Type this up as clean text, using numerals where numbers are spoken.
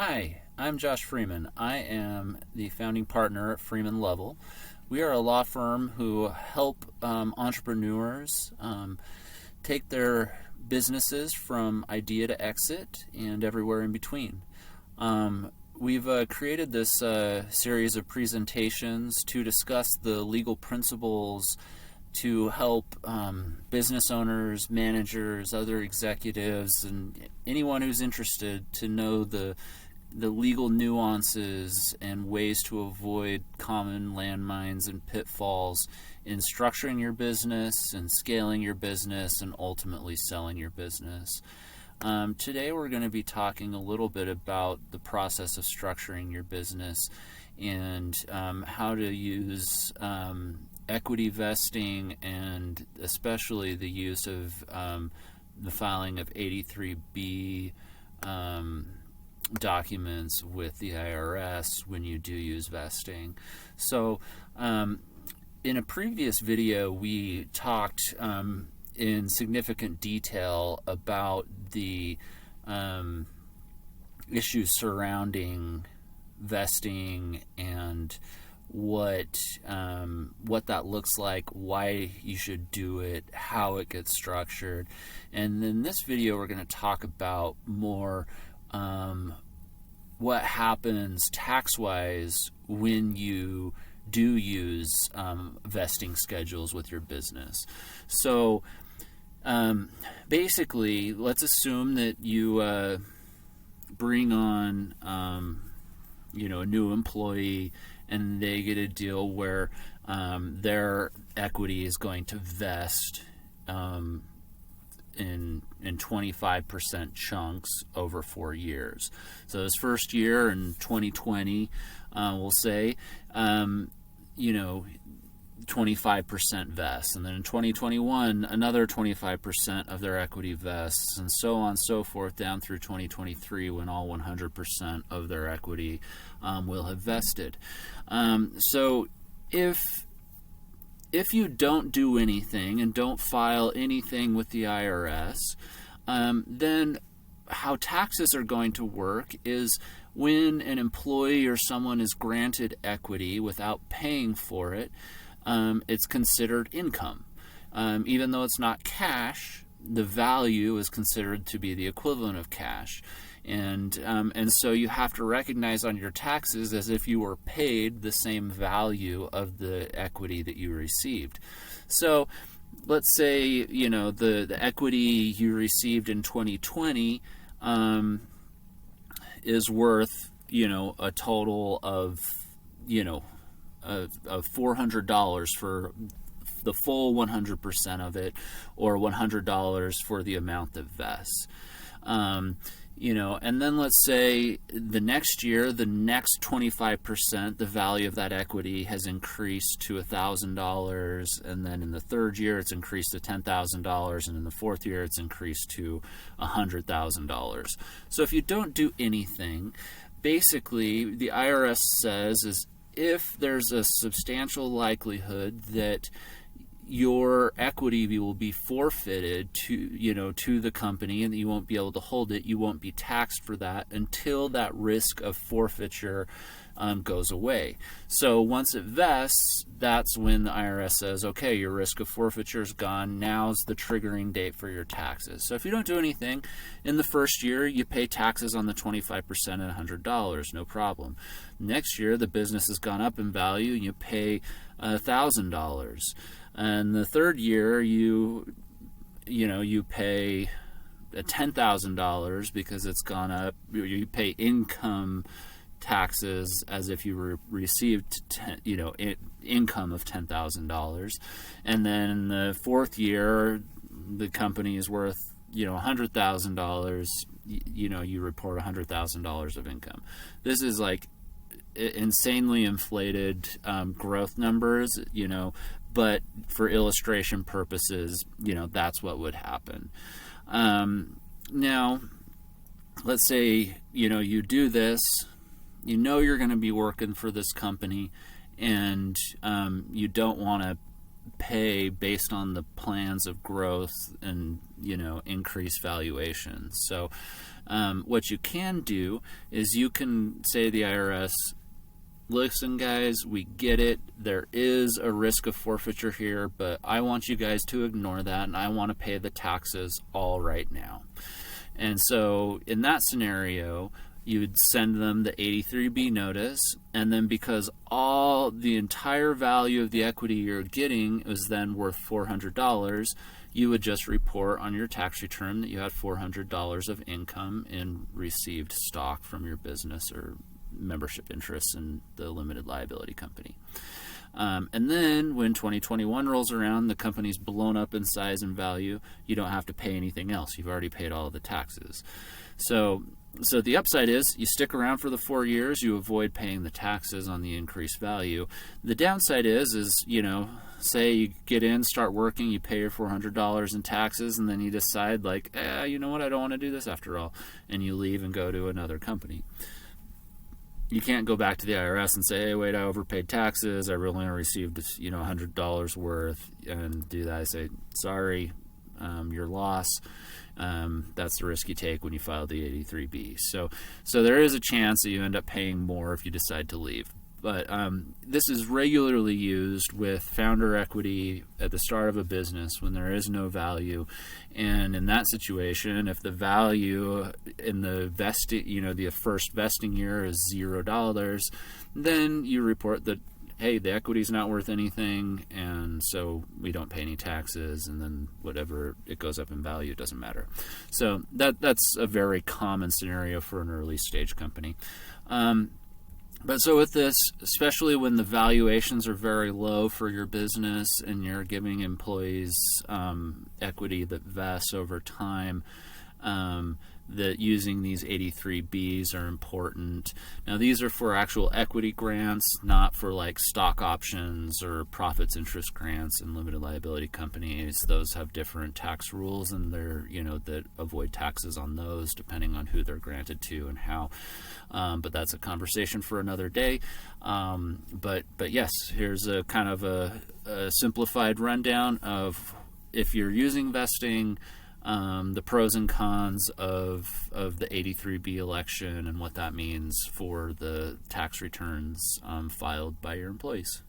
Hi, I'm Josh Freeman. I am the founding partner at Freeman Level. We are a law firm who help entrepreneurs take their businesses from idea to exit and everywhere in between. We've created this series of presentations to discuss the legal principles to help business owners, managers, other executives, and anyone who's interested to know the legal nuances and ways to avoid common landmines and pitfalls in structuring your business and scaling your business and ultimately selling your business. Today we're going to be talking a little bit about the process of structuring your business and how to use equity vesting and especially the use of the filing of 83B documents with the IRS when you do use vesting. So in a previous video we talked in significant detail about the issues surrounding vesting and what that looks like, why you should do it, how it gets structured. And in this video we're going to talk about more what happens tax-wise when you do use vesting schedules with your business. So basically, let's assume that you bring on a new employee and they get a deal where their equity is going to vest in 25% chunks over 4 years. So this first year in 2020, we'll say, 25% vests, and then in 2021 another 25% of their equity vests, and so on and so forth down through 2023 when all 100% of their equity will have vested. So if you don't do anything and don't file anything with the IRS, then how taxes are going to work is when an employee or someone is granted equity without paying for it, it's considered income. Even though it's not cash, the value is considered to be the equivalent of cash. And so you have to recognize on your taxes as if you were paid the same value of the equity that you received. So let's say, the equity you received in 2020 is worth, a total of $400 for the full 100% of it, or $100 for the amount that vests. And then let's say the next year, the next 25%, the value of that equity has increased to $1,000, and then in the third year it's increased to $10,000, and in the fourth year it's increased to $100,000. So if you don't do anything, basically the IRS says is if there's a substantial likelihood that your equity will be forfeited to the company and that you won't be able to hold it, you won't be taxed for that until that risk of forfeiture goes away. So once it vests, that's when the IRS says, okay, your risk of forfeiture is gone. Now's the triggering date for your taxes. So if you don't do anything, in the first year, you pay taxes on the 25% at $100, no problem. Next year, the business has gone up in value and you pay $1,000. And the third year, you pay $10,000 because it's gone up. You pay income taxes as if you received income of $10,000. And then in the fourth year, the company is worth $100,000. You report $100,000 of income. This is like insanely inflated growth numbers, but for illustration purposes, that's what would happen. Now, let's say, you do this, you're going to be working for this company, and you don't want to pay based on the plans of growth and increased valuations. So what you can do is you can say to the IRS, listen guys, we get it, there is a risk of forfeiture here, but I want you guys to ignore that and I want to pay the taxes all right now. And so in that scenario, you would send them the 83B notice, and then because the entire value of the equity you're getting is then worth $400, you would just report on your tax return that you had $400 of income in received stock from your business or membership interests in the limited liability company. And then when 2021 rolls around, the company's blown up in size and value, you don't have to pay anything else. You've already paid all of the taxes. So the upside is you stick around for the 4 years, you avoid paying the taxes on the increased value. The downside is say you get in, start working, you pay your $400 in taxes, and then you decide you know what, I don't want to do this after all, and you leave and go to another company. You can't go back to the IRS and say, hey, wait, I overpaid taxes, I really only received $100 worth, and do that. I say, sorry, your loss. That's the risk you take when you file the 83B. So there is a chance that you end up paying more if you decide to leave. But this is regularly used with founder equity at the start of a business when there is no value. And in that situation, if the value in the the first vesting year is $0, then you report that, hey, the equity is not worth anything, and so we don't pay any taxes, and then whatever it goes up in value doesn't matter. So that's a very common scenario for an early stage company. But so with this, especially when the valuations are very low for your business and you're giving employees equity that vests over time, that using these 83Bs are important. Now these are for actual equity grants, not for stock options or profits interest grants in limited liability companies. Those have different tax rules, and they're that avoid taxes on those depending on who they're granted to and how. But that's a conversation for another day. But yes, here's a kind of a simplified rundown of if you're using vesting, the pros and cons of the 83B election and what that means for the tax returns filed by your employees.